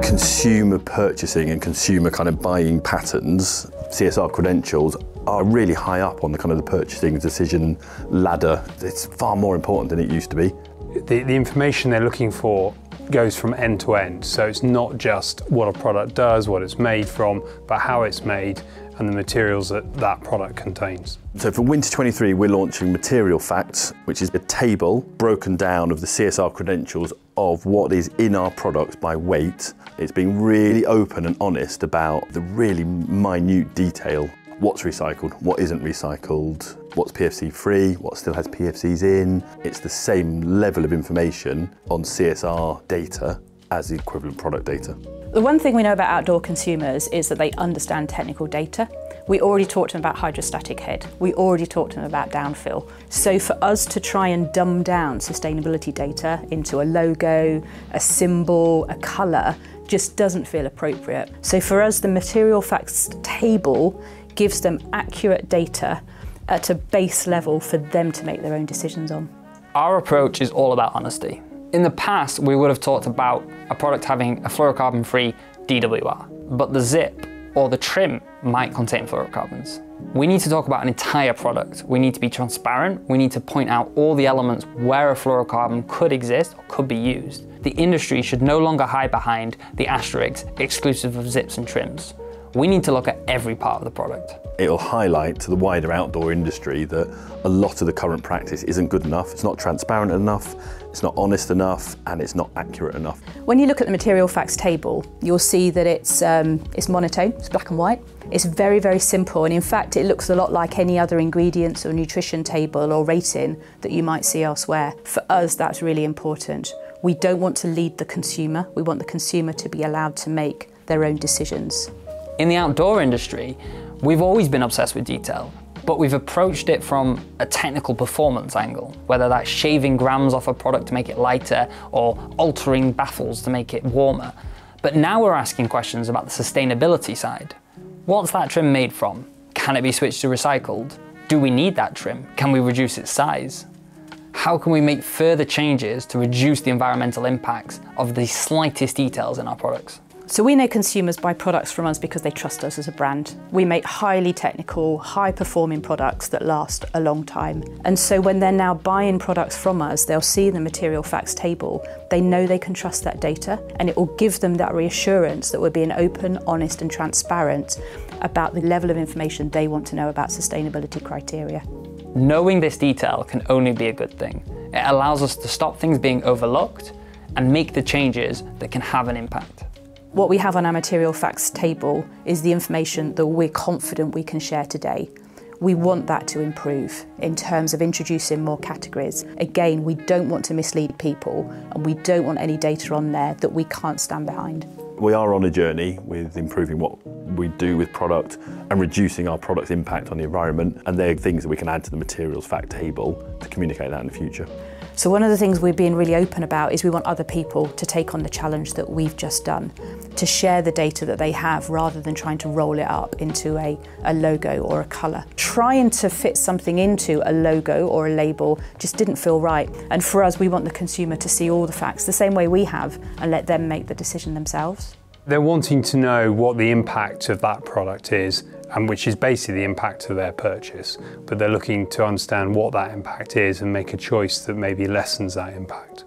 Consumer purchasing and consumer kind of buying patterns, CSR credentials are really high up on the kind of the purchasing decision ladder. It's far more important than it used to be. The information they're looking for goes from end to end, so it's not just what a product does, what it's made from, but how it's made and the materials that that product contains. So for Winter 23 we're launching Material Facts, which is a table broken down of the CSR credentials of what is in our products by weight. It's being really open and honest about the really minute detail. What's recycled, what isn't recycled, what's PFC free, what still has PFCs in. It's the same level of information on CSR data as the equivalent product data. The one thing we know about outdoor consumers is that they understand technical data. We already talked to them about hydrostatic head. We already talked to them about downfill. So for us to try and dumb down sustainability data into a logo, a symbol, a colour, just doesn't feel appropriate. So for us, the Material Facts table gives them accurate data at a base level for them to make their own decisions on. Our approach is all about honesty. In the past, we would have talked about a product having a fluorocarbon-free DWR, but the zip or the trim might contain fluorocarbons. We need to talk about an entire product. We need to be transparent. We need to point out all the elements where a fluorocarbon could exist or could be used. The industry should no longer hide behind the asterisk exclusive of zips and trims. We need to look at every part of the product. It'll highlight to the wider outdoor industry that a lot of the current practice isn't good enough, it's not transparent enough, it's not honest enough, and it's not accurate enough. When you look at the Material Facts table, you'll see that it's monotone, it's black and white. It's very, very simple, and in fact it looks a lot like any other ingredients or nutrition table or rating that you might see elsewhere. For us, that's really important. We don't want to lead the consumer, we want the consumer to be allowed to make their own decisions. In the outdoor industry, we've always been obsessed with detail, but we've approached it from a technical performance angle, whether that's shaving grams off a product to make it lighter or altering baffles to make it warmer. But now we're asking questions about the sustainability side. What's that trim made from? Can it be switched to recycled? Do we need that trim? Can we reduce its size? How can we make further changes to reduce the environmental impacts of the slightest details in our products? So we know consumers buy products from us because they trust us as a brand. We make highly technical, high-performing products that last a long time. And so when they're now buying products from us, they'll see the Material Facts table. They know they can trust that data, and it will give them that reassurance that we're being open, honest, and transparent about the level of information they want to know about sustainability criteria. Knowing this detail can only be a good thing. It allows us to stop things being overlooked and make the changes that can have an impact. What we have on our Material Facts table is the information that we're confident we can share today. We want that to improve in terms of introducing more categories. Again, we don't want to mislead people, and we don't want any data on there that we can't stand behind. We are on a journey with improving what we do with product and reducing our product's impact on the environment, and they're things that we can add to the Materials Fact table to communicate that in the future. So one of the things we're being really open about is we want other people to take on the challenge that we've just done, to share the data that they have rather than trying to roll it up into a logo or a colour. Trying to fit something into a logo or a label just didn't feel right. And for us, we want the consumer to see all the facts the same way we have and let them make the decision themselves. They're wanting to know what the impact of that product is, and which is basically the impact of their purchase. But they're looking to understand what that impact is and make a choice that maybe lessens that impact.